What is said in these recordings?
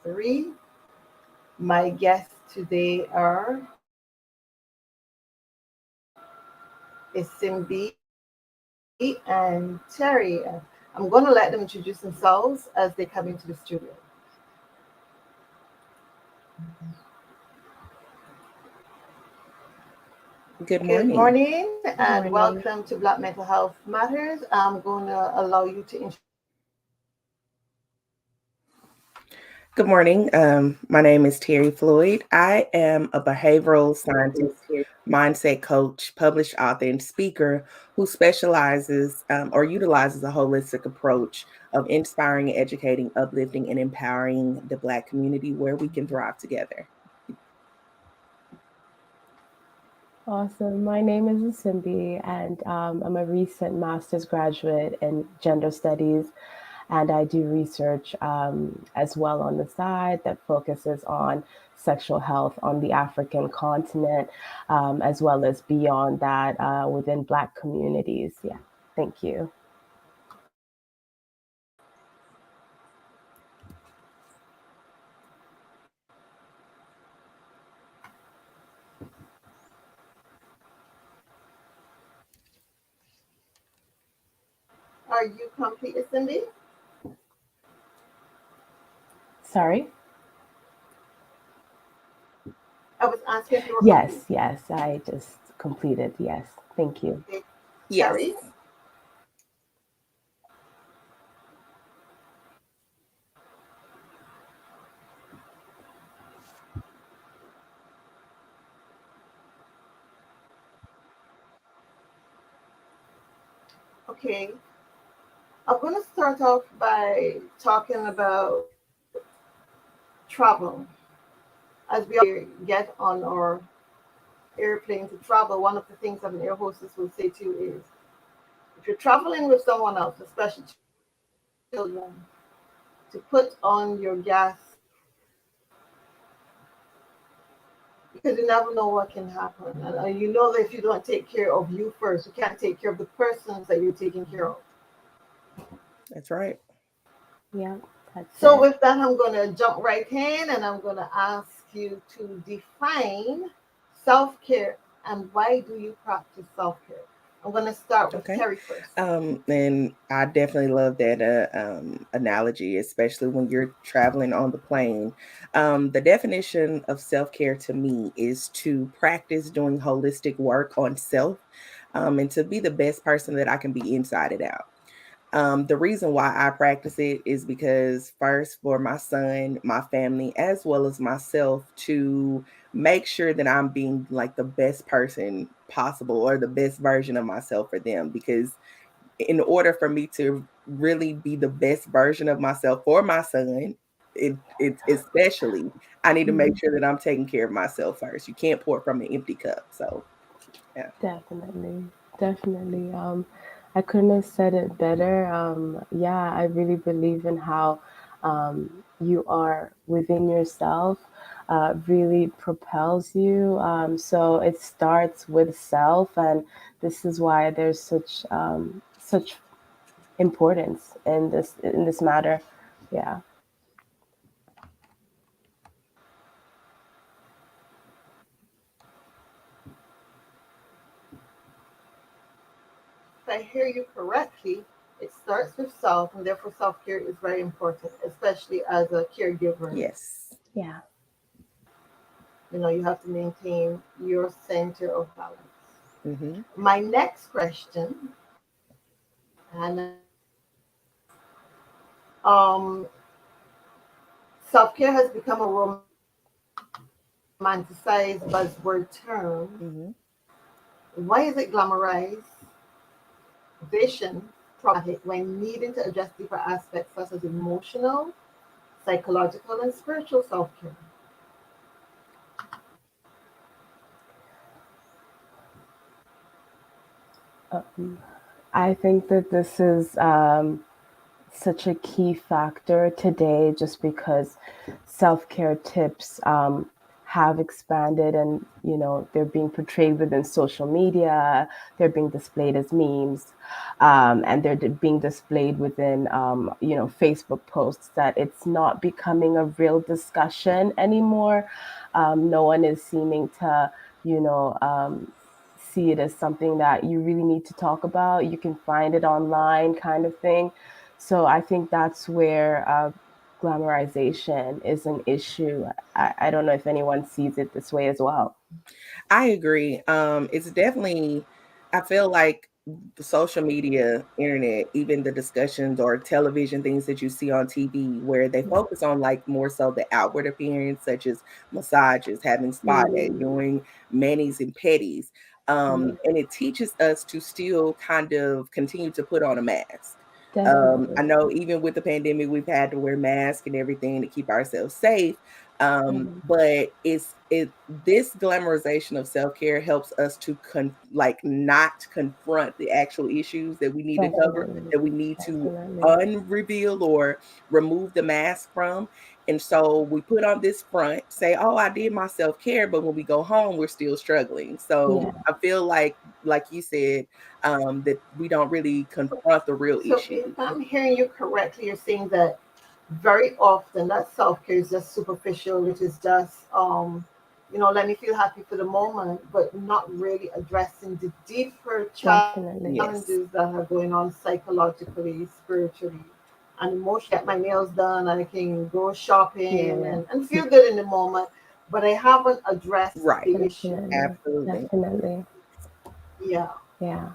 three. My guests today are Isimbi and Terry. I'm going to let them introduce themselves as they come into the studio. Good Good morning. morning Good and morning. welcome to Black Mental Health Matters. I'm going to allow you to introduce yourself. Good morning. My name is Terry Floyd. I am a behavioral scientist, mindset coach, published author, and speaker who specializes or utilizes a holistic approach of inspiring, educating, uplifting, and empowering the Black community where we can thrive together. Awesome. My name is Simbi, and I'm a recent master's graduate in gender studies, and I do research as well on the side that focuses on sexual health on the African continent, as well as beyond that within Black communities. Yeah, thank you. Are you complete, Cindy? Sorry? I was asking if you were complete. Yes, yes, I just completed. Yes, thank you. Okay. Yes. Terry? Okay. I'm going to start off by talking about travel. As we get on our airplane to travel, one of the things that an air hostess will say to you is if you're traveling with someone else, especially children, to put on your gas because you never know what can happen. And you know that if you don't take care of you first, you can't take care of the persons that you're taking care of. That's right. Yeah, that's So, it. with that, I'm going to jump right in and I'm going to ask you to define self care and why do you practice self care? I'm going to start with Okay. Terry first. And I definitely love that analogy, especially when you're traveling on the plane. The definition of self care to me is to practice doing holistic work on self and to be the best person that I can be inside and out. The reason why I practice it is because, first, for my son, my family, as well as myself, to make sure that I'm being like the best person possible or the best version of myself for them. Because in order for me to really be the best version of myself for my son, it especially, I need to make Mhm. sure that I'm taking care of myself first. You can't pour from an empty cup. So, yeah. Definitely, definitely. I couldn't have said it better. Yeah, I really believe in how you are within yourself really propels you. So it starts with self, and this is why there's such importance in this matter. Yeah. If I hear you correctly, it starts with self, and therefore self care is very important, especially as a caregiver. Yes. Yeah. You have to maintain your center of balance. Mm-hmm. My next question, and um, self care has become a romanticized buzzword term. Mm-hmm. Why is it glamorized, vision, problematic when needing to address deeper aspects such as emotional, psychological, and spiritual self care? Um, I think that this is such a key factor today just because self care tips have expanded, and they're being portrayed within social media. They're being displayed as memes, and they're being displayed within Facebook posts, that it's not becoming a real discussion anymore. No one is seeming to you know see it as something that you really need to talk about. You can find it online, kind of thing. So I think that's where glamorization is an issue. I don't know if anyone sees it this way as well. I agree. It's definitely, I feel like the social media, internet, even the discussions or television things that you see on TV, where they focus on like more so the outward appearance, such as massages, having spa day, doing manis and pedis. And it teaches us to still kind of continue to put on a mask. Definitely. I know even with the pandemic, we've had to wear masks and everything to keep ourselves safe. But this glamorization of self-care helps us to not confront the actual issues that we need to cover, Definitely. that we need to Definitely. unreveal or remove the mask from. And so we put on this front, say, oh, I did my self-care, but when we go home, we're still struggling. So Yeah. I feel like you said, that we don't really confront the real So issue. if I'm hearing you correctly, you're saying that very often that self-care is just superficial, which is just let me feel happy for the moment, but not really addressing the deeper Definitely. Yes. challenges that are going on psychologically, spiritually, and emotionally. Get my nails done, I can go shopping Yeah. and feel good in the moment, but I haven't addressed Right. the issue. Definitely. Absolutely. Definitely. Yeah. Yeah.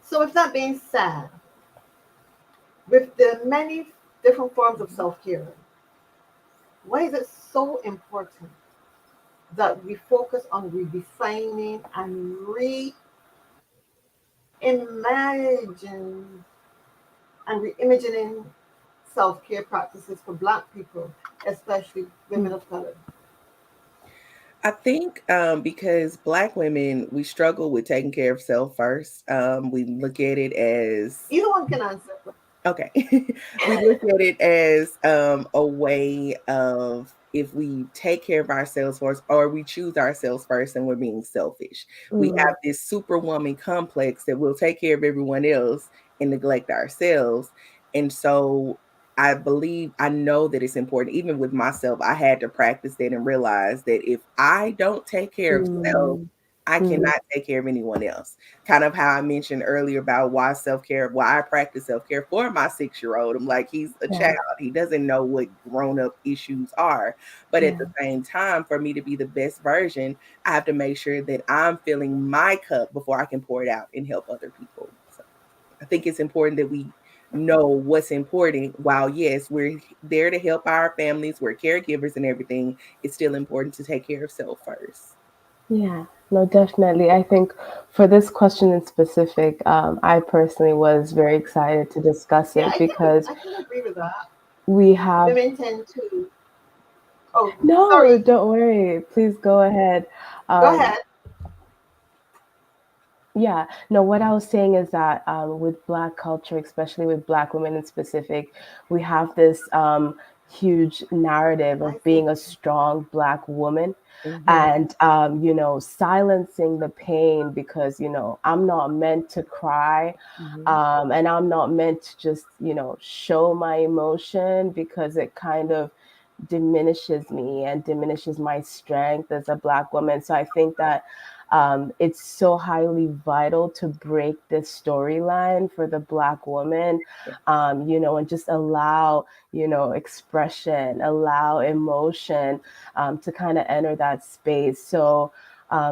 So with that being said, with the many different forms of self-care, why is it so important that we focus on redefining and reimagine and reimagining self-care practices for Black people, especially women of color? I think because Black women, we struggle with taking care of self first. We look at it as Either one can answer. okay. We look at it as a way of if we take care of ourselves first or we choose ourselves first and we're being selfish. We have this superwoman complex that we'll take care of everyone else and neglect ourselves. And so I know that it's important. Even with myself, I had to practice that and realize that if I don't take care of self, I cannot take care of anyone else. Kind of how I mentioned earlier about why I practice self-care for my 6-year-old. I'm like, he's a Yeah. child. He doesn't know what grown-up issues are. But at the same time, for me to be the best version, I have to make sure that I'm filling my cup before I can pour it out and help other people. So I think it's important that we know what's important. While yes, we're there to help our families, we're caregivers and everything, it's still important to take care of self first. Yeah, no, definitely. I think for this question in specific, I personally was very excited to discuss Yeah, it because I can agree with that. we have. Women tend to. Oh, No, sorry. don't worry. Please go ahead. Go Um, ahead. Yeah, no, what I was saying is that with Black culture, especially with Black women in specific, we have this huge narrative I of see. being a strong Black woman, Mhm. and silencing the pain, because I'm not meant to cry, Mhm. and I'm not meant to just show my emotion, because it kind of diminishes me and diminishes my strength as a Black woman. So I think that it's so highly vital to break this storyline for the Black woman, and just allow, expression, allow emotion to kind of enter that space. So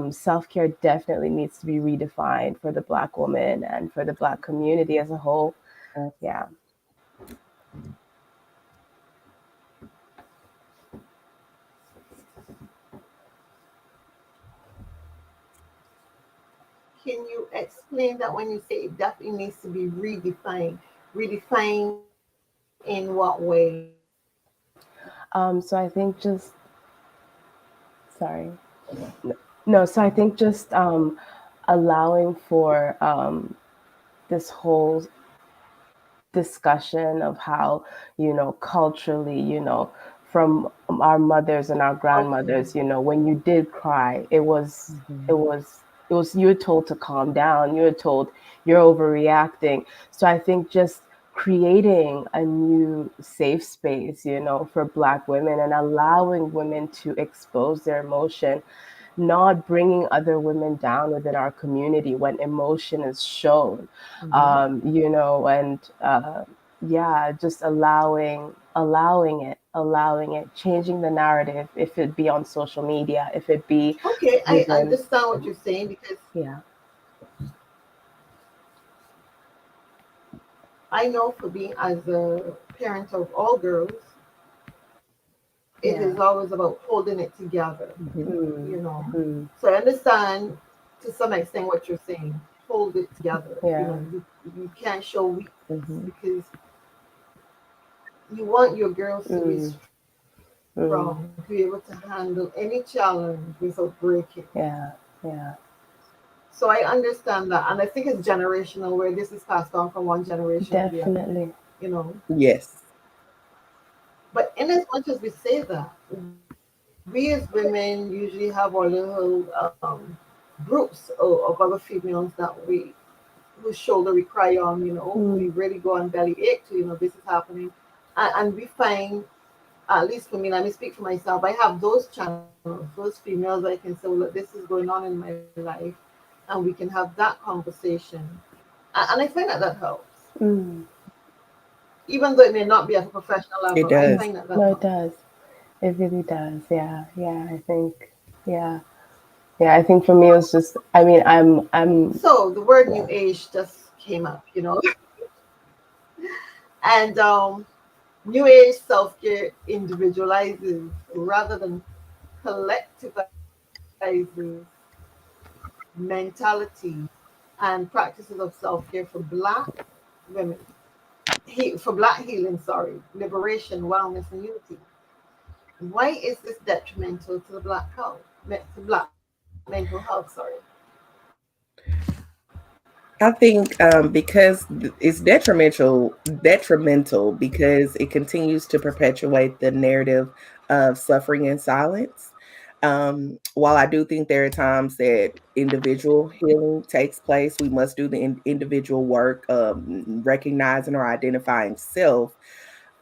self care definitely needs to be redefined for the Black woman and for the Black community as a whole. Yeah. Can you explain that when you say it definitely needs to be redefined? Redefined in what way? So I think just, sorry. No, so I think just allowing for this whole discussion of how, culturally, from our mothers and our Okay. grandmothers, when you did cry, it was you were told to calm down. You were told you're overreacting. So I think just creating a new safe space, for Black women, and allowing women to expose their emotion, not bringing other women down within our community when emotion is shown, and yeah, just allowing it, changing the narrative, if it be on social media, if it be Okay, I within, understand what you're saying because yeah, I know for being as a parent of all girls, it yeah, is always about holding it together, Mhm. mm, you know. mm, So I understand to some extent what you're saying. Hold it together. You yeah, know, you can't show weakness Mhm. because you want your girls to be mm, mm, strong, to be able to handle any challenge without breaking. yeah, yeah, So I understand that, and I think it's generational where this is passed on from one generation to the other. definitely, You know, Yes. but in as much as we say that, we as women usually have our little groups of other females that we whose shoulder we cry on, you know, who we mm, really go on belly ache to, you know, this is happening. And we find, at least for me, let me speak for myself, I have those channels, those females I can say, well, look, this is going on in my life, and we can have that conversation. And I find that that helps. mm, Even though it may not be at a professional It level, I mm. does. find that that No, it helps. does. It really does. Yeah, yeah. I think, yeah, yeah. I think for me, it was just. I mean, So the word yeah, new age just came up, you know, and new age self care individualizes rather than collectivizes mentality and practices of self care for Black women, for Black healing, sorry, liberation, wellness, and unity. Why is this detrimental to the Black health, to Black mental health? Sorry. I think because it's detrimental because it continues to perpetuate the narrative of suffering and silence. While I do think there are times that individual healing takes place, we must do the individual work, recognizing or identifying self.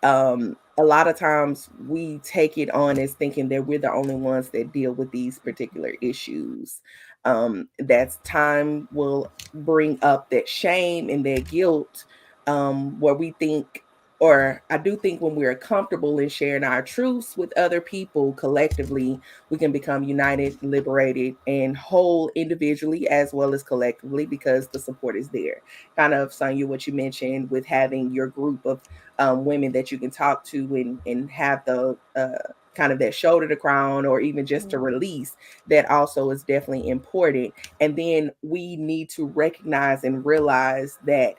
A lot of times we take it on as thinking that we're the only ones that deal with these particular issues. That's time will bring up that shame and that guilt, where we think, or I do think when we're comfortable in sharing our truths with other people collectively, we can become united, liberated, and whole individually as well as collectively because the support is there. Kind of, Sonya, what you mentioned with having your group of women that you can talk to and have the kind of that shoulder to cry on, or even just to mm, release, that also is definitely important. And then we need to recognize and realize that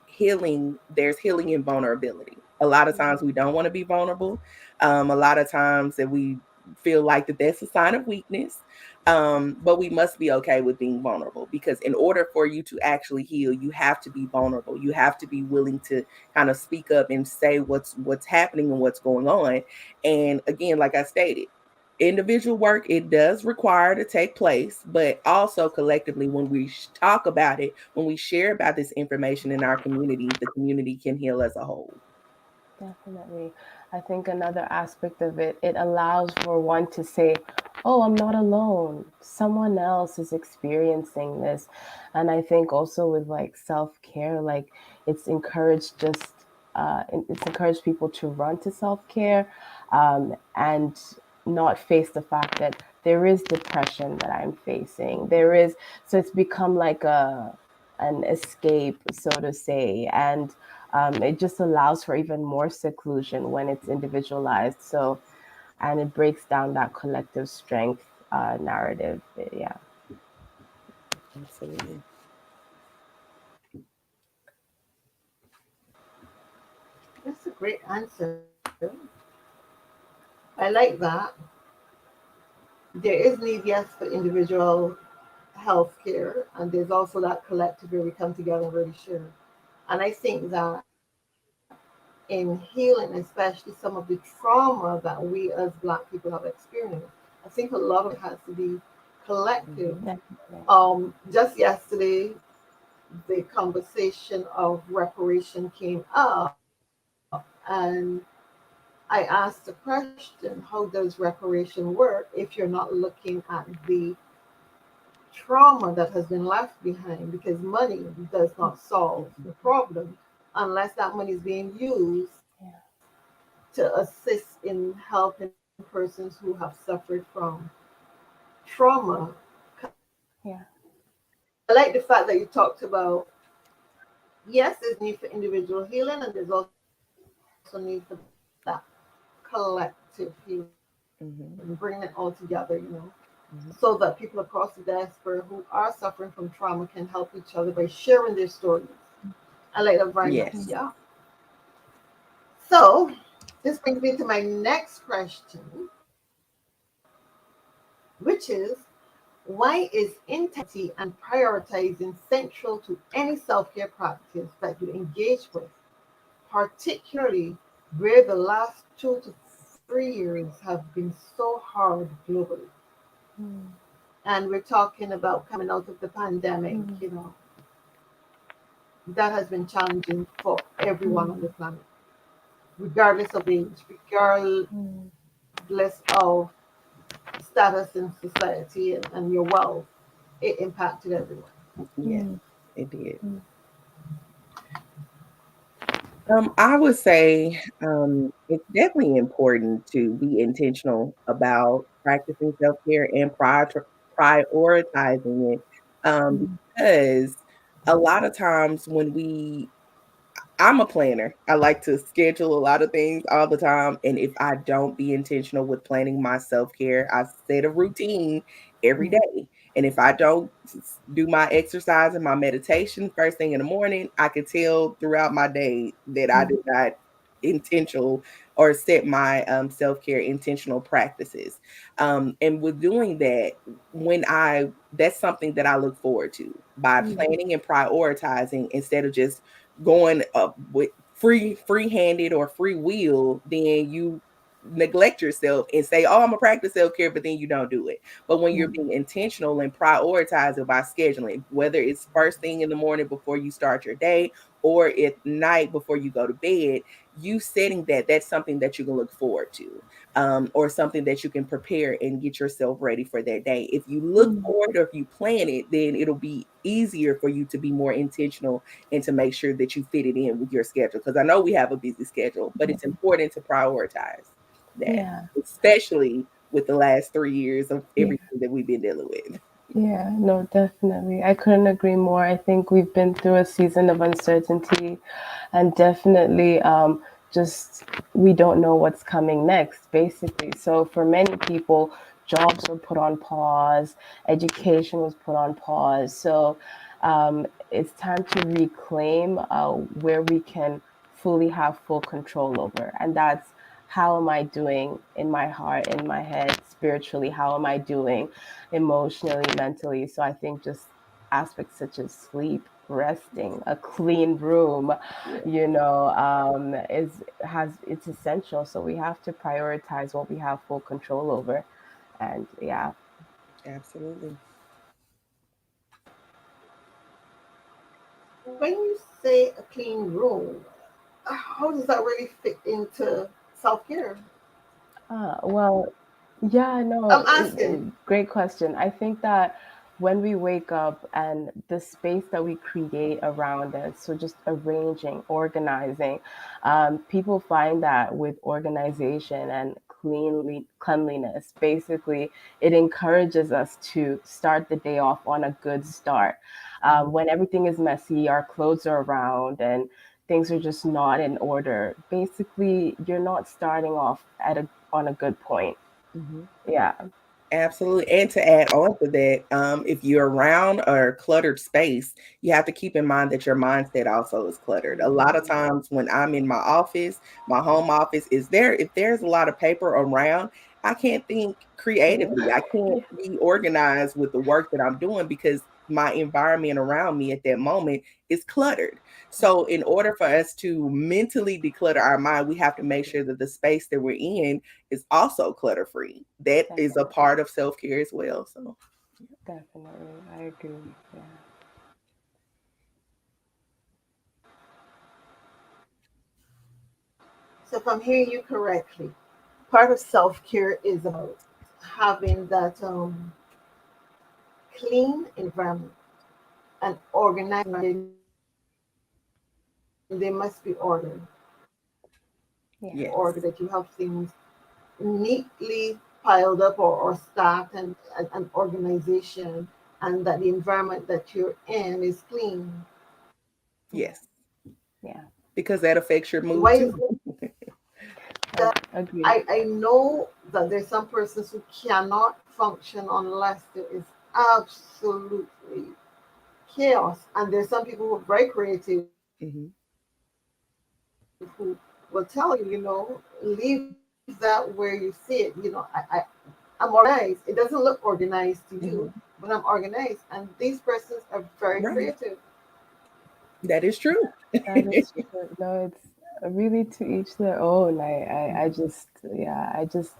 there's healing in vulnerability. A lot of times we don't want to be vulnerable. A lot of times that we feel like that's a sign of weakness. But we must be okay with being vulnerable because in order for you to actually heal, you have to be vulnerable. You have to be willing to kind of speak up and say what's happening and what's going on. And again, like I stated, individual work, it does require to take place, but also collectively when we talk about it, when we share about this information in our community, the community can heal as a whole. definitely. I think another aspect of it, it allows for one to say, "Oh, I'm not alone. Someone else is experiencing this," and I think also with like self care, like it's encouraged it's encouraged people to run to self care, and not face the fact that there is depression that I'm facing. There is, so it's become like a an escape, so to say, and it just allows for even more seclusion when it's individualized. So, and it breaks down that collective strength narrative. Yeah. Absolutely. That's a great answer. I like that. There is need, yes, for individual health care, and there's also that collective where we come together and really share. And I think that in healing, especially some of the trauma that we as Black people have experienced. I think a lot of it has to be collective. Mhm. Definitely. Just yesterday, the conversation of reparation came up, and I asked the question, how does reparation work if you're not looking at the trauma that has been left behind? Because money does not solve the problem unless that money is being used Yeah. to assist in helping persons who have suffered from trauma. Yeah. I like the fact that you talked about, yes, there's need for individual healing and there's also need for that collective healing, bringing it all Mhm. together, so that Mhm. people across the diaspora who are suffering from trauma can help each other by sharing their stories. I like that very much. Yeah. Yes. So this brings me to my next question, which is, why is integrity and prioritizing central to any self-care practice that you engage with, particularly where the last 2 to 3 years have been so hard globally? Mm. And we're talking about coming out of the pandemic, Mm. that has been challenging for everyone on the Mm. planet, regardless of age, regardless Mm. of status in society and your wealth. It impacted everyone. Yes, Mm. it did. Mm. I would say it's definitely important to be intentional about practicing self care and prioritizing it, Mm. because a lot of times I'm a planner. I like to schedule a lot of things all the time. And if I don't be intentional with planning my self care, I set a routine every Mm. day. And if I don't do my exercise and my meditation first thing in the morning, I could tell throughout my day that I Mm. did not intentional or set my self care intentional practices. And with doing that, that's something that I look forward to by Mm. planning and prioritizing instead of just going up with free-handed or free will, then you neglect yourself and say, "Oh, I'm gonna practice self-care," but then you don't do it. But when you're Mm. being intentional and prioritize it by scheduling, whether it's first thing in the morning before you start your day or at night before you go to bed, you setting that's something that you can look forward to, or something that you can prepare and get yourself ready for that day. If you look Mm. forward or if you plan it, then it'll be easier for you to be more intentional and to make sure that you fit it in with your schedule. Because I know we have a busy schedule, but it's important to prioritize that, Yeah. especially with the last 3 years of Yeah. everything that we've been dealing with. Yeah, no, definitely. I couldn't agree more. I think we've been through a season of uncertainty and definitely just we don't know what's coming next, basically. So for many people, jobs were put on pause, education was put on pause. So it's time to reclaim where we can fully have full control over. And that's how am I doing in my heart, in my head, spiritually? How am I doing emotionally, mentally? So I think just aspects such as sleep, resting, a clean room, Yeah, is has it's essential. So we have to prioritize what we have full control over. And yeah. absolutely. When you say a clean room, how does that really fit into self care? Well, yeah, no, I'm asking. great question. I think that when we wake up and the space that we create around us, so just arranging, organizing, people find that with organization and cleanliness, basically, it encourages us to start the day off on a good start. When everything is messy, our clothes are around, and things are just not in order. Basically, you're not starting off on a good point. Mhm. Yeah. Absolutely. And to add on to that, if you're around a cluttered space, you have to keep in mind that your mindset also is cluttered. A lot of times when I'm in my office, my home office, if there's a lot of paper around, I can't think Yeah. creatively. I can't be organized with the work that I'm doing because my environment around me at that moment is cluttered. So in order for us to mentally declutter our mind, we have to make sure that the space that we're in is also clutter free. That is a Definitely. part of self-care as well. So Definitely. I agree. Yeah. So if I'm hearing you correctly, part of self-care is about having that clean environment and organized environment. They must be ordered. Yeah. Order yes, that you have things neatly piled up or stacked and an organization, and that the environment that you're in is clean. Yeah. yes, Yeah. because that affects your mood Why is too. it that Agreed. I know that there's some persons who cannot function unless there is absolutely chaos, and there's some people who are very creative Hmm. who will tell you, leave that where you see it. I'm organized. It doesn't look organized to you, Hmm. but I'm organized. And these persons are very Right, creative. that is true. That is true. No, it's really to each their own. I just, yeah, I just,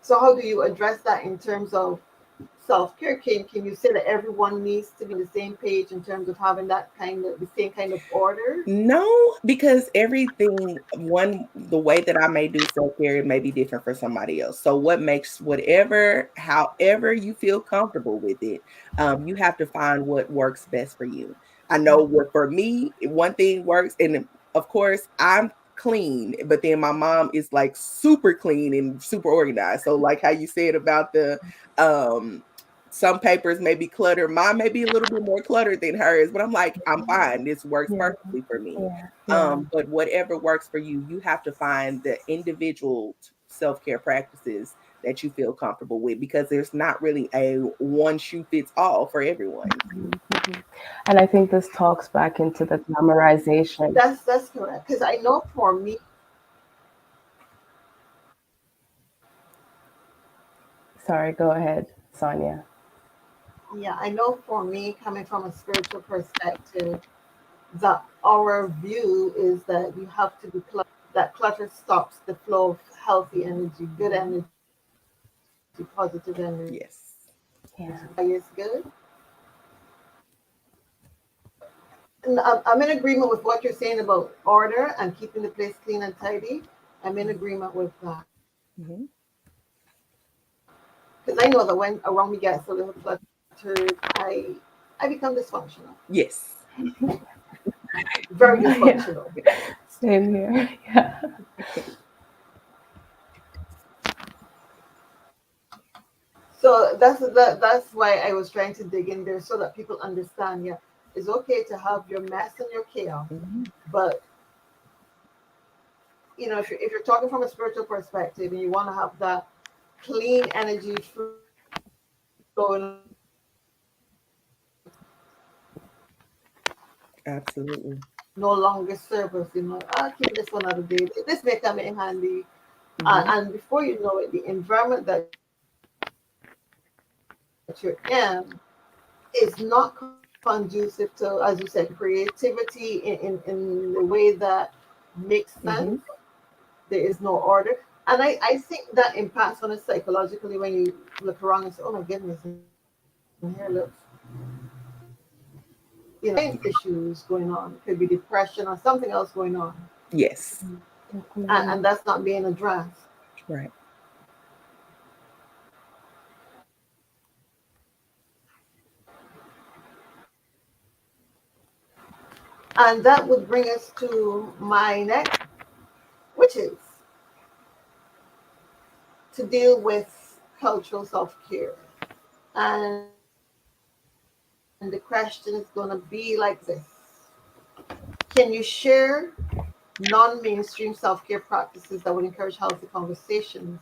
So how do you address that in terms of self-care? Can you say that everyone needs to be on the same page in terms of having that kind of the same kind of order? No, because everything one the way that I may do self-care may be different for somebody else. So what makes whatever, however you feel comfortable with it, you have to find what works best for you. I know what for me, one thing works, and of course I'm clean, but then my mom is like super clean and super organized. So like how you said about the um some papers may be cluttered. Mine may be a little bit more cluttered than hers, but I'm like, I'm fine. This works yeah, perfectly for me. yeah, yeah. But whatever works for you, you have to find the individual self-care practices that you feel comfortable with because there's not really a one shoe fits all for everyone. Mhm. And I think this talks back into the glamorization. That's correct. Because I know for me, Sorry, go ahead, Sonia. yeah, I know for me, coming from a spiritual perspective, that our view is that you have to be that clutter stops the flow of healthy energy, good energy, positive energy. Yes. Yeah. Why it's good. And I'm in agreement with what you're saying about order and keeping the place clean and tidy. I'm in agreement with that. Hmm. Because I know that when around me gets a little cluttered, I become dysfunctional. Yes. Very Yeah. dysfunctional. Same here. Yeah. So that's why I was trying to dig in there so that people understand. Yeah, it's okay to have your mess and your chaos, Hmm. but if you're talking from a spiritual perspective and you want to have that clean energy flowing, Absolutely. no longer serve us. I'll keep this one out of day. This may come in handy, Hmm. and before you know it, the environment that you're in is not conducive to, as you said, creativity in the way that makes Hmm. sense. There is no order. And I think that impacts on us psychologically when you look around and say, oh my goodness, and here looks, issues going on. It could be depression or something else going on. Yes. And Definitely. that's not being addressed. Right. And that would bring us to my next, which is to deal with cultural self care. And the question is going to be like this: can you share non mainstream self care practices that would encourage healthy conversations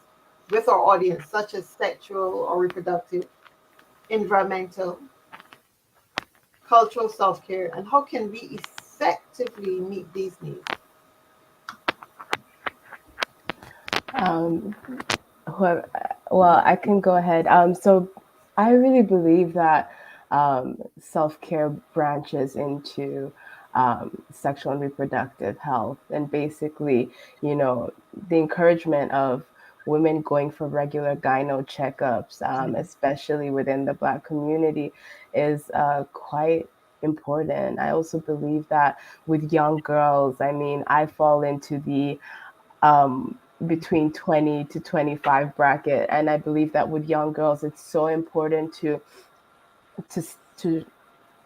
with our audience, such as sexual or reproductive, environmental, cultural self care, and how can we effectively meet these needs? Um, whoever, well, I can go ahead. So I really believe that self-care branches into sexual and reproductive health, and basically, the encouragement of women going for regular gyno checkups, especially within the Black community, is quite important. I also believe that with young girls, I mean, I fall into the between 20 to 25 bracket, and I believe that with young girls, it's so important to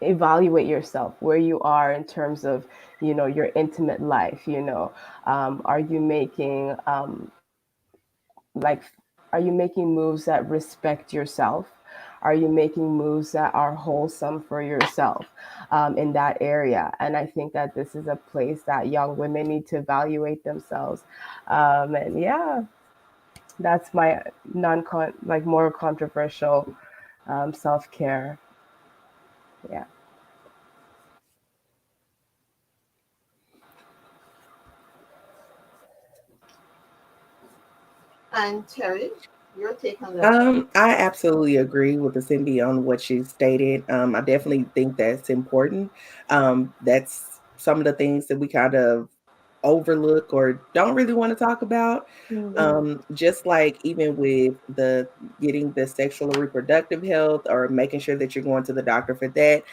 evaluate yourself where you are in terms of your intimate life. Are you making like are you making moves that respect yourself? Are you making moves that are wholesome for yourself in that area? And I think that this is a place that young women need to evaluate themselves. And yeah, that's my more controversial self-care. Yeah. And Terry, your take on that? I absolutely agree with the Cindy on what she stated. I definitely think that's important. That's some of the things that we kind of overlook or don't really want to talk about. Just like even with the getting the sexual or reproductive health, or making sure that you're going to the doctor for that,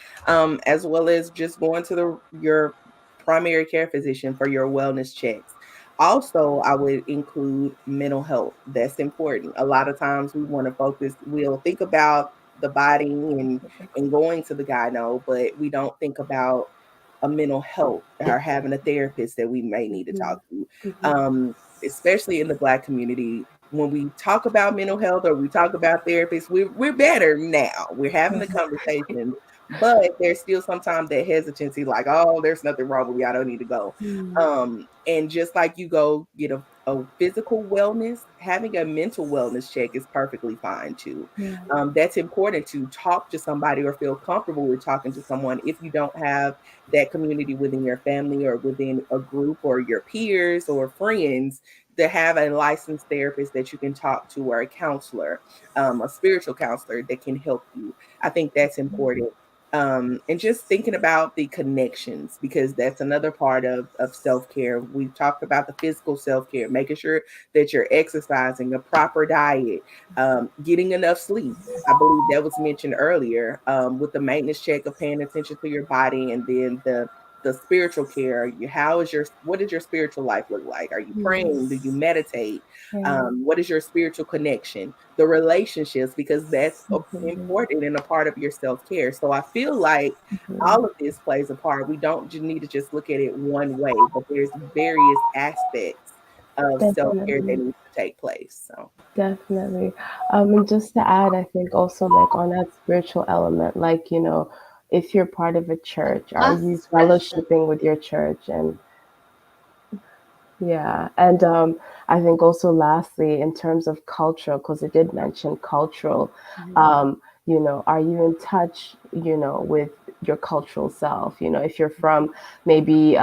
as well as just going to your primary care physician for your wellness checks. Also, I would include mental health. That's important. A lot of times we'll think about the body and going to the gyno, but we don't think about a mental health or having a therapist that we may need to talk to. Especially in the Black community, when we talk about mental health or we talk about therapists, we're better now. We're having the conversation, but there's still sometimes that hesitancy, like, oh, there's nothing wrong with me, I don't need to go. And just like you go get a physical wellness, having a mental wellness check is perfectly fine too. That's important, to talk to somebody or feel comfortable with talking to someone if you don't have that community within your family or within a group or your peers or friends, to have a licensed therapist that you can talk to, or a counselor, a spiritual counselor that can help you. I think that's important. And just thinking about the connections, because that's another part of self-care. We've talked about the physical self-care, making sure that you're exercising, a proper diet, getting enough sleep. I believe that was mentioned earlier, with the maintenance check of paying attention to your body, and then the spiritual care. What does your spiritual life look like? Are you praying? Do you meditate? What is your spiritual connection? The relationships, because that's important and a part of your self-care. So I feel like all of this plays a part. We don't need to just look at it one way, but there's various aspects of self-care that needs to take place. So Definitely. And just to add, I think also like on that spiritual element, like, if you're part of a church, are you Last question. fellowshipping with your church? And yeah, and I think also lastly, in terms of cultural, because it did mention cultural, are you in touch, with your cultural self? If you're from maybe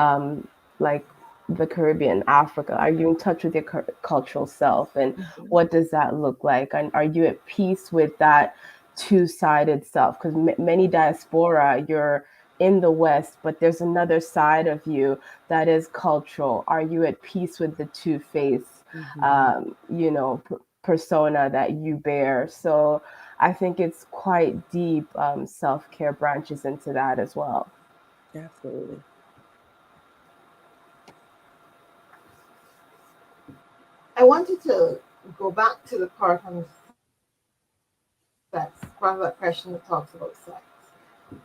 like the Caribbean, Africa, are you in touch with your cultural self? And what does that look like? And are you at peace with that two-sided self? Because many diaspora, you're in the West, but there's another side of you that is cultural. Are you at peace with the two-face, persona that you bear? So I think it's quite deep. Self-care branches into that as well. absolutely. I wanted to go back to the part on sex, part of that question that talks about sex.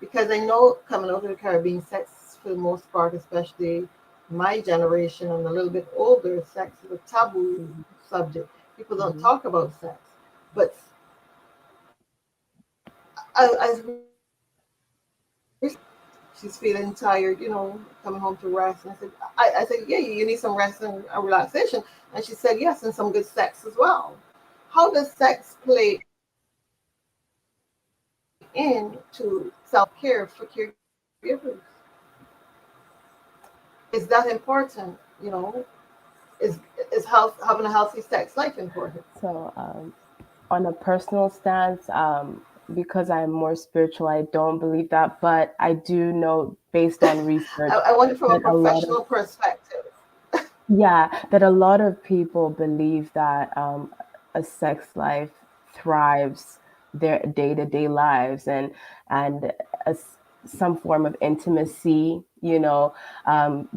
Because I know coming out of the Caribbean, sex for the most part, especially my generation and a little bit older, sex is a taboo subject. People don't talk about sex. But as she's feeling tired, coming home to rest. And I said, yeah, you need some rest and relaxation. And she said, yes, and some good sex as well. How does sex play into self-care for caregivers? Is that important? Is having a healthy sex life important? So on a personal stance, because I'm more spiritual, I don't believe that, but I do know based on research I want it from a that a lot of professional perspective. yeah, that a lot of people believe that a sex life thrives their day-to-day lives, and a s some form of intimacy,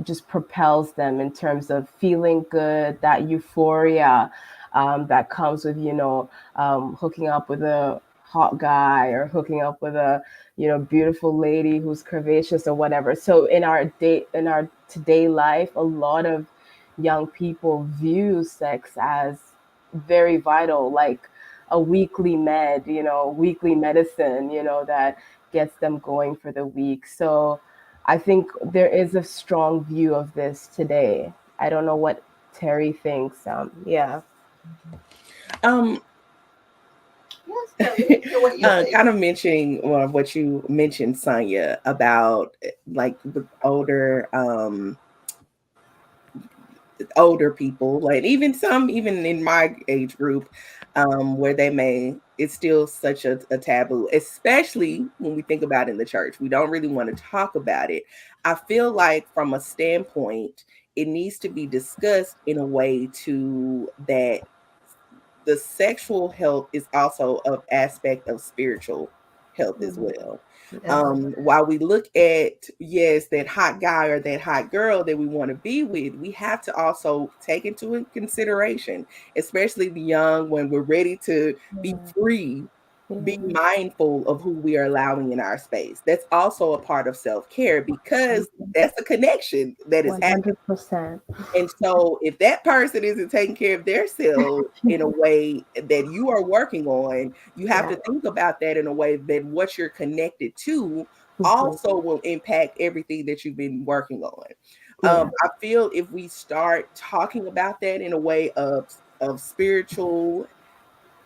just propels them in terms of feeling good, that euphoria that comes with, hooking up with a hot guy or hooking up with a, beautiful lady who's curvaceous or whatever. So in our today life, a lot of young people view sex as very vital, like a weekly weekly medicine, that gets them going for the week. So I think there is a strong view of this today. I don't know what Terry thinks. Yeah. Um, Yes, Terry, let's hear what you think. kind of mentioning what you mentioned, Sonia, about like with older people, like even some, even in my age group, where they may, it's still such a taboo, especially when we think about it in the church. We don't really want to talk about it. I feel like from a standpoint, it needs to be discussed in a way to that the sexual health is also an aspect of spiritual health as Mhm. well. Yes. While we look at, yes, that hot guy or that hot girl that we want to be with, we have to also take into consideration, especially the young, when we're ready to be Yeah. free, be Yeah. mindful of who we are allowing in our space. That's also a part of self-care, because that's a connection that is happening. 100%. And so if that person isn't taking care of their self in a way that you are working on, you have Yeah. to think about that in a way that what you're connected to Mhm. also will impact everything that you've been working on. Yeah. I feel if we start talking about that in a way of spiritual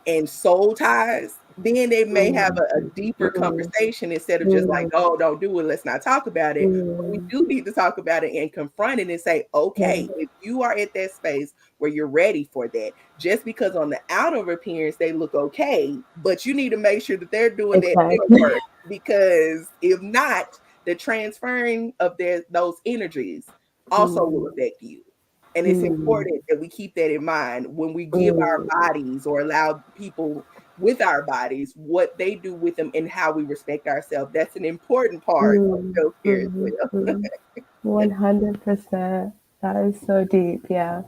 and soul ties, then they may have Mhm. a deeper Mhm. conversation instead of just like, Mhm. oh, don't do it, let's not talk about it. But we Mhm. do need to talk about it and confront it and say, Yeah. okay, if you are at that space where you're ready for that, just because on the outer appearance they look okay, but you need to make sure that they're doing that inner Exactly. work, because if not, the transferring of those energies also will Mm. affect you. And it's Mm. important that we keep that in mind when we give our Mm. bodies or allow people with our bodies what they do with them and how we respect ourselves. That's an important part of Mm. self care as Mhm. well. Mhm. 100%. That is so deep. Yeah.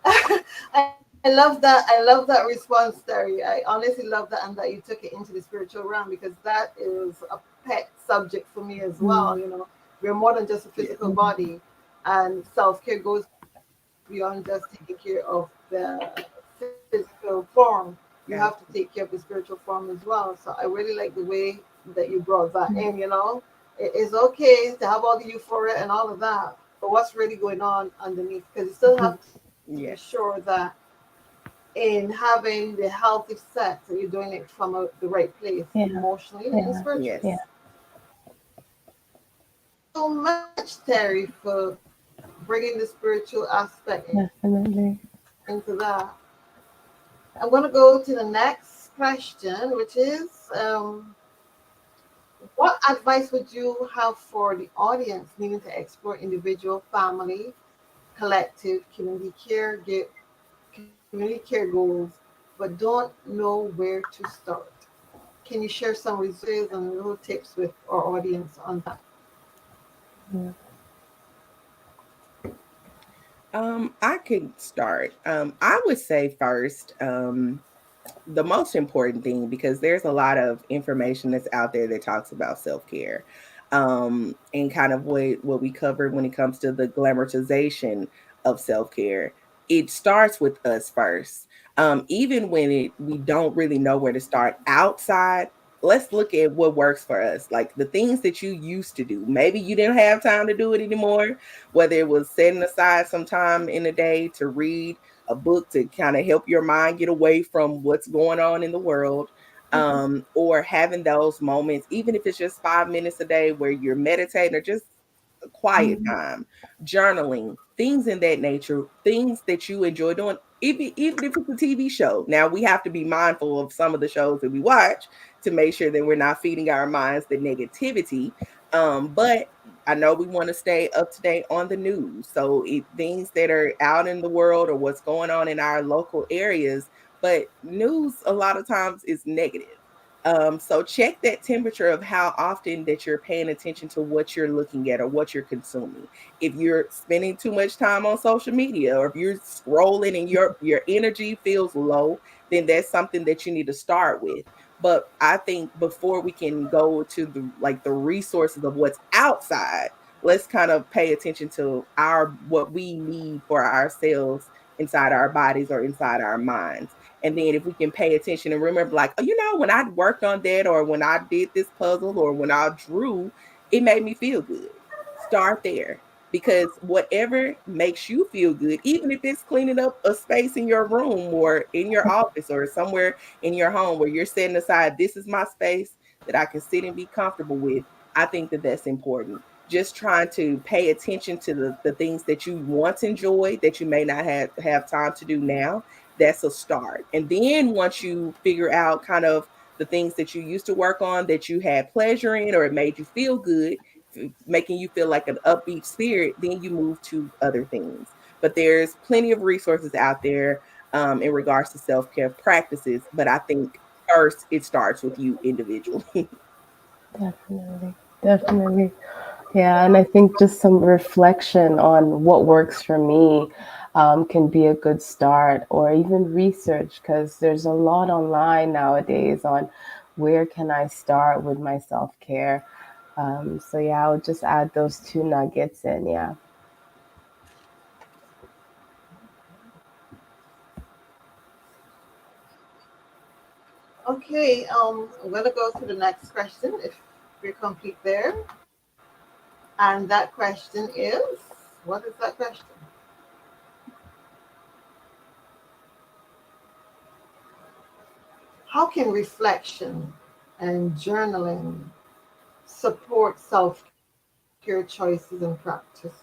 I love that. I love that response, Terry. I honestly love that, and that you took it into the spiritual realm, because that is a pet subject for me as well. Mm. You know, we're more than just a Yeah. physical body, and self care goes beyond just taking care of the physical form. You Yeah. have to take care of the spiritual form as well. So I really like the way that you brought that in. You know, it is okay to have all the euphoria and all of that, but what's really going on underneath? Because you still Mhm. have to be Yes. sure that in having the healthy sex that you're doing it from the right place, Yeah. emotionally and Yeah. spiritually. Yeah. Yes. So much, Terry, for bringing the spiritual aspect Definitely. into that. I'm going to go to the next question, which is what advice would you have for the audience needing to explore individual, family, collective, community care goals, but don't know where to start? Can you share some resources and little tips with our audience on that? Yeah. I could start. I would say first, the most important thing, because there's a lot of information that's out there that talks about self-care, and kind of what we covered when it comes to the glamorization of self-care. It starts with us first. Even when we don't really know where to start outside, let's look at what works for us, like the things that you used to do. Maybe you didn't have time to do it anymore, whether it was setting aside some time in a day to read a book to kind of help your mind get away from what's going on in the world, or having those moments, even if it's just 5 minutes a day where you're meditating or just quiet time, journaling, things in that nature, things that you enjoy doing, even if it's a TV show. Now we have to be mindful of some of the shows that we watch to make sure that we're not feeding our minds the negativity. But I know we want to stay up to date on the news. So things that are out in the world or what's going on in our local areas, but news a lot of times is negative. So check that temperature of how often that you're paying attention to what you're looking at or what you're consuming. If you're spending too much time on social media, or if you're scrolling and your energy feels low, then that's something that you need to start with. But I think before we can go to the resources of what's outside, let's kind of pay attention to our what we need for ourselves inside our bodies or inside our minds. And then if we can pay attention and remember, like, oh, when I worked on that, or when I did this puzzle, or when I drew, it made me feel good. Start there. Because whatever makes you feel good, even if it's cleaning up a space in your room or in your office or somewhere in your home where you're setting aside, this is my space that I can sit and be comfortable with, I think that that's important. Just trying to pay attention to the things that you once enjoyed that you may not have time to do now, that's a start. And then once you figure out kind of the things that you used to work on that you had pleasure in, or it made you feel good, making you feel like an upbeat spirit, then you move to other things. But there's plenty of resources out there in regards to self-care practices. But I think first it starts with you individually. Definitely. Definitely. Yeah, and I think just some reflection on what works for me can be a good start, or even research, because there's a lot online nowadays on where can I start with my self care. So yeah, I would just add those two nuggets in. Yeah. Okay, I'm gonna go to the next question if we're complete there. And that question is, what is that question? How can reflection and journaling support self-care choices and practices?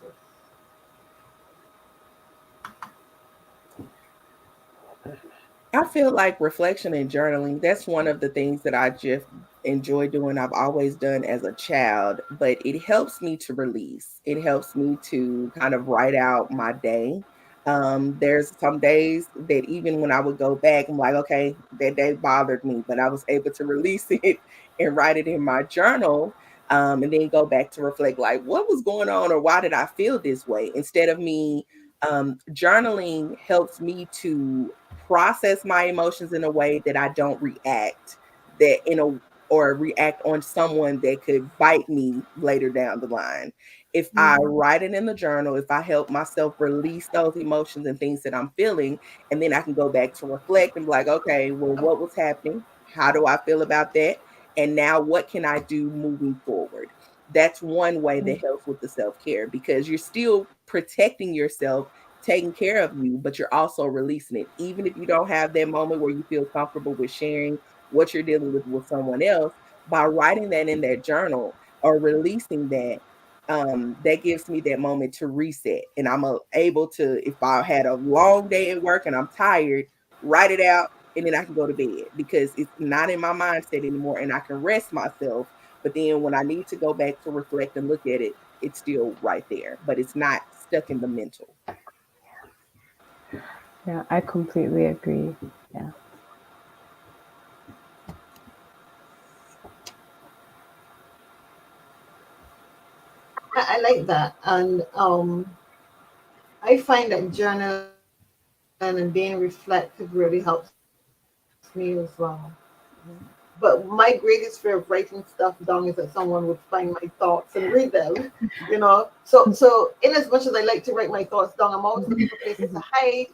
I feel like reflection and journaling, that's one of the things that I just enjoy doing. I've always done as a child, but it helps me to release. It helps me to kind of write out my day. There's some days that even when I would go back, I'm like, okay, that day bothered me, but I was able to release it and write it in my journal. And then go back to reflect, like, what was going on, or why did I feel this way? Instead of me, journaling helps me to process my emotions in a way that I don't react that in a or react on someone that could bite me later down the line. If I Mhm. write it in the journal, if I help myself release those emotions and things that I'm feeling, and then I can go back to reflect and be like, okay, well, what was happening? How do I feel about that? And now what can I do moving forward? That's one way that helps with the self care, because you're still protecting yourself, taking care of you, but you're also releasing it. Even if you don't have that moment where you feel comfortable with sharing what you're dealing with someone else, by writing that in that journal or releasing that, that gives me that moment to reset. And I'm able to, if I had a long day at work and I'm tired, write it out, and then I can go to bed because it's not in my mindset anymore, and I can rest myself. But then when I need to go back to reflect and look at it, it's still right there, but it's not stuck in the mental. Yeah, I completely agree. Yeah. I like that, and I find that journaling and being reflective really helps me as well. But my greatest fear of writing stuff down is that someone would find my thoughts and read them, you know. So in as much as I like to write my thoughts down, I'm always looking for places to hide,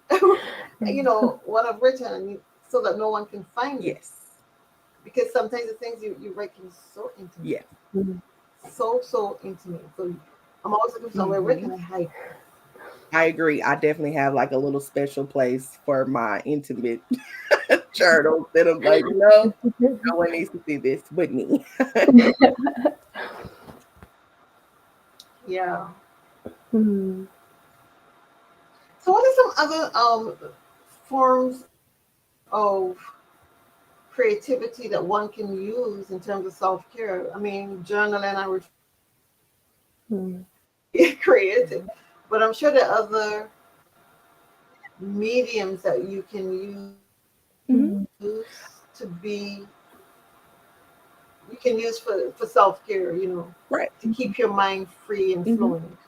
what I've written, so that no one can find it. Yes. Because sometimes the things you write can be so intimate, Yeah. so intimate. So I'm always looking for somewhere where Mm-hmm. can I hide. I agree. I definitely have like a little special place for my intimate journals that I'm like, no, no one needs to see this but me. Yeah. Mm. So, what are some other forms of creativity that one can use in terms of self care? I mean, journaling, I would Mm. be creative, Mhm. but I'm sure there are other mediums that you can Mhm. Mm. to be you can use for self care. Right. To keep your mind free and Mhm. flowing.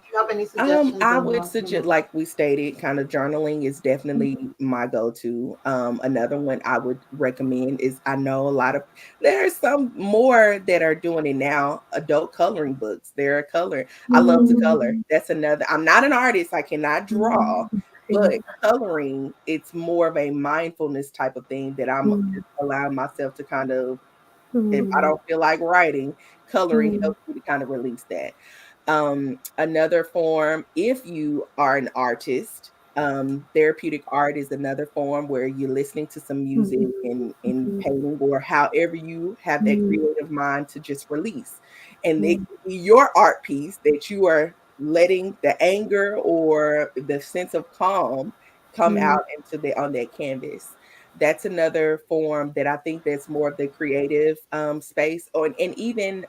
If you have any suggestions I on would that, suggest, like we stated, kind of journaling is definitely my go-to. Another one I would recommend is, I know a lot of there are some more that are doing it now. Adult coloring books. They're color. I love to Mm. color. That's another. I'm not an artist. I cannot draw, but coloring, it's more of a mindfulness type of thing that I'm Mm. just allowing myself to kind of, if I Mm. don't feel like writing, coloring Mm. helps me to kind of release that. Another form, if you are an artist, therapeutic art is another form where you're listening to some music Mhm. and painting, or however you have that Mhm. creative mind to just release. And it Mm. could be your art piece that you are letting the anger or the sense of calm come Mm. out into the on that canvas. That's another form that I think that's more of the creative space. Or and even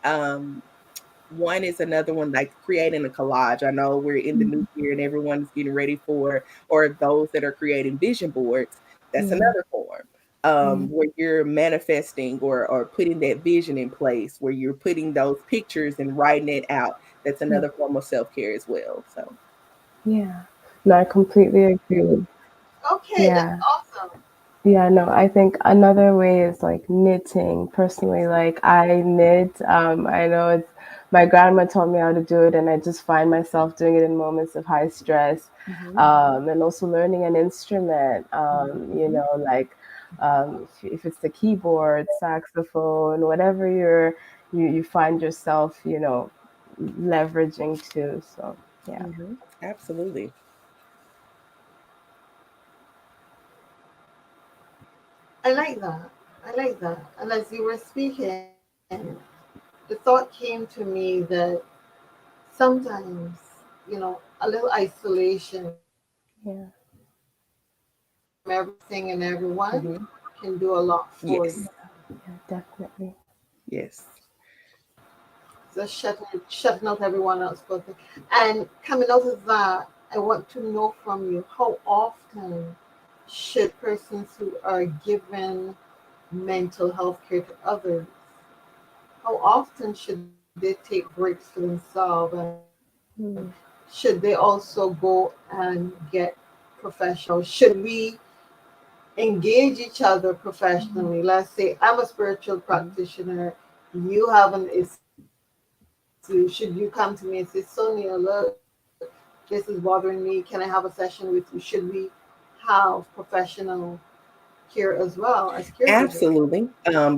one is another one, like creating a collage. I know we're in the new Mm. year and everyone's getting ready for, or those that are creating vision boards. That's Yeah. another form, Yeah. where you're manifesting or putting that vision in place, where you're putting those pictures and writing it out. That's Mm. another form of self care as well. So, Yeah. No, I completely agree. okay, that's Yeah. awesome. Yeah, no, I think another way is like knitting. Personally, like I knit. I know it's my grandma taught me how to do it, and I just find myself doing it in moments of high stress. mhm, And also learning an instrument. mhm. Like if it's the keyboard, saxophone, whatever you find yourself, leveraging to. So yeah. Absolutely. I like that. I like that. And as you were speaking, the thought came to me that sometimes, a little isolation Yeah. from everything and everyone hmm can do a lot for you. Yes. Yeah, definitely. Yes. Just shutting out everyone else for the, and coming out of that, I want to know from you how often should persons who are given mental health care to others, how often should they take breaks for themselves, and Mm. should they also go and get professional? Should we engage each other Mm. professionally? Let's say I'm a spiritual hmm practitioner, you have an issue. Should you come to me and say, Sonia, look, this is bothering me. Can I have a session with you? Should we have professional care as well as caregivers? Absolutely.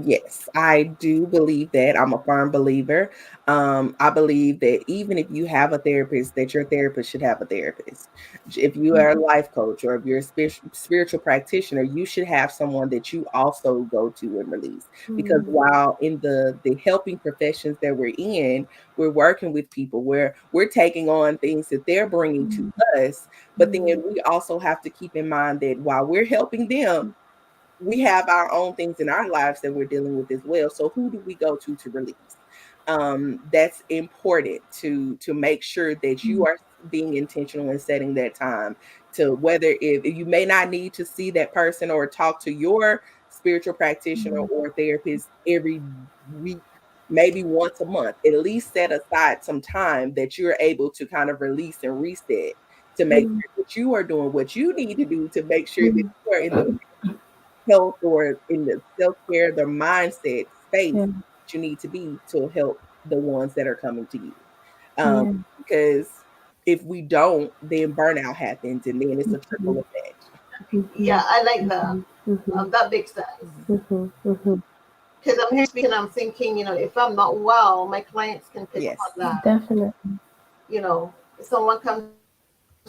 Yes, I do believe that. I'm a firm believer. I believe that even if you have a therapist, that your therapist should have a therapist. If you are a life coach or if you're a spiritual practitioner, you should have someone that you also go to and release. Because Mm. while in the helping professions that we're in, we're working with people where we're taking on things that they're bringing to Mm. us. But then Mm. we also have to keep in mind that while we're helping them, we have our own things in our lives that we're dealing with as well. So who do we go to release? That's important to make sure that you Mm. are being intentional in setting that time to, whether if you may not need to see that person or talk to your spiritual practitioner Mm. or therapist every week, maybe once a month, at least set aside some time that you're able to kind of release and reset to make Mm. sure that you are doing what you need to do to make sure that Mm. you are in the health or in the self-care, the mindset space Yeah. that you need to be to help the ones that are coming to you. Um, Yeah. because if we don't, then burnout happens and then it's a trickle Mhm. effect. Yeah, Mhm. I like that. Mhm. Mhm. That makes sense. Mhm. Mhm. Mhm. Because I'm here speaking, I'm thinking, if I'm not well, my clients can pick up Yes. on that. Definitely. If someone comes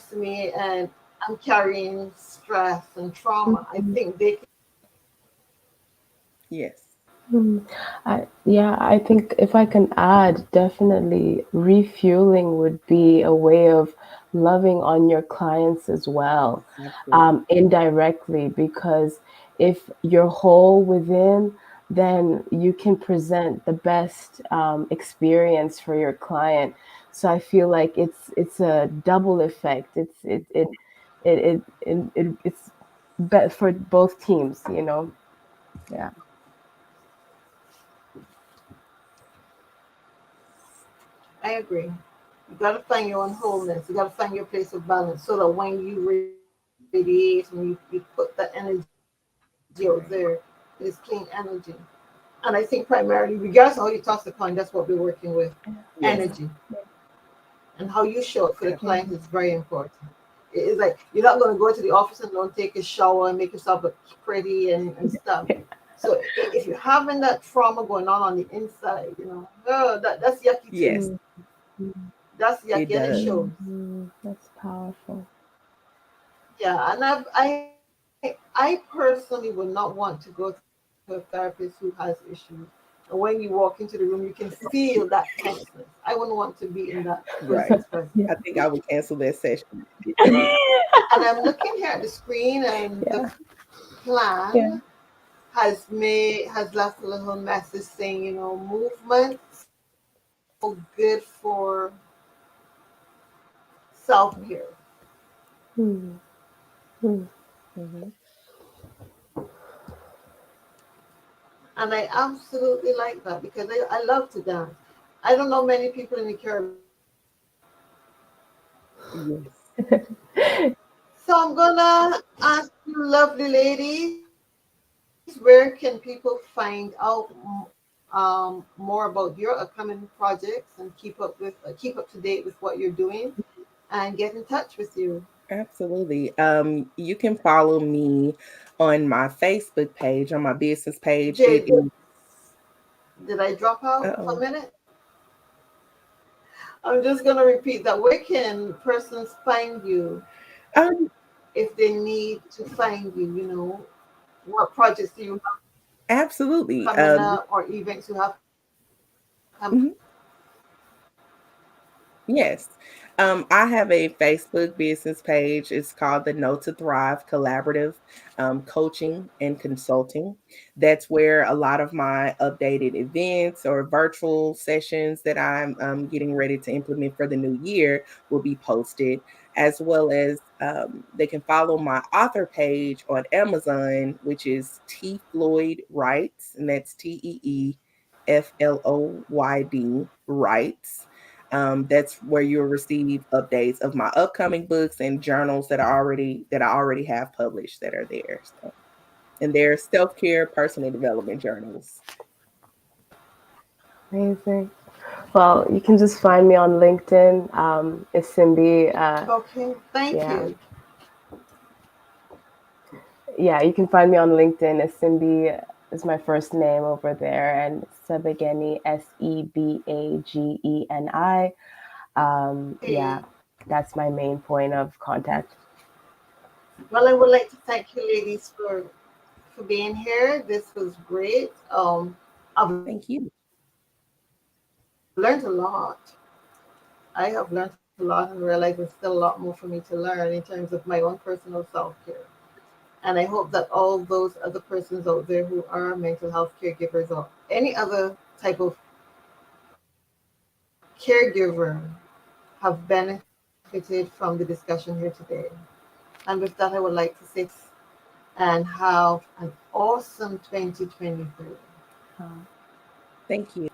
to me and I'm carrying stress and trauma, I think Mhm. they can Yes. Hmm. I think if I can add, definitely refueling would be a way of loving on your clients as well, Absolutely. indirectly, because if you're whole within, then you can present the best experience for your client. So I feel like it's a double effect. It's for both teams, you know. Yeah. I agree. You got to find your own wholeness. You got to find your place of balance so that when you radiate and you put that energy out there, it's clean energy. And I think primarily, regardless of how you toss the coin, that's what we're working with, Yes. energy. And how you show up for the Absolutely. client is very important. It's like you're not going to go to the office and don't take a shower and make yourself look pretty and stuff. So if you're having that trauma going on the inside, oh, that's yucky too. Yes, Mm. That's it yucky and it does. shows. That's powerful. Yeah, and I personally would not want to go to a therapist who has issues. And when you walk into the room, you can feel that tenseness. I wouldn't want to be in that person's presence. Right. Yeah. I think I would cancel that session. And I'm looking here at the screen, and the Yeah. Yeah. plan has left a little message saying, movement so good for self care. Mm. Mm. Mhm. And I absolutely like that because I love to dance. I don't know many people in the Caribbean that can dance. Yes. So I'm gonna ask you, lovely ladies, where can people find out more about your upcoming projects and keep up to date with what you're doing and get in touch with you? Absolutely. You can follow me on my Facebook page, on my business page. It Jade, is, did I drop out for a oh, minute? I'm just gonna repeat that. Where can persons find you um, if they need to find you? What projects do you have absolutely. coming up or events you have coming up? Mhm. Yes. I have a Facebook business page. It's called the Know to Thrive Collaborative Coaching and Consulting. That's where a lot of my updated events or virtual sessions that I'm getting ready to implement for the new year will be posted, as well as they can follow my author page on Amazon, which is T Floyd Writes, and that's TeeFloyd Writes. That's where you'll receive updates of my upcoming books and journals that I already have published that are there. So, and they're self-care, personal development journals. Amazing. Well, you can just find me on LinkedIn. It's Simbi. Okay, thank Yeah. you. Yeah, you can find me on LinkedIn. It's Simbi is my first name over there, and Sebageni, Sebageni. Yeah, Okay. that's my main point of contact. Well, I would like to thank you, ladies, for being here. This was great. I've learned a Thank you. lot. I have learned a lot and realized there's still a lot more for me to learn in terms of my own personal self care. And I hope that all those other persons out there who are mental health caregivers or any other type of caregiver have benefited from the discussion here today. And with that, I would like to say thanks and have an awesome 2023. Uh, Thank you.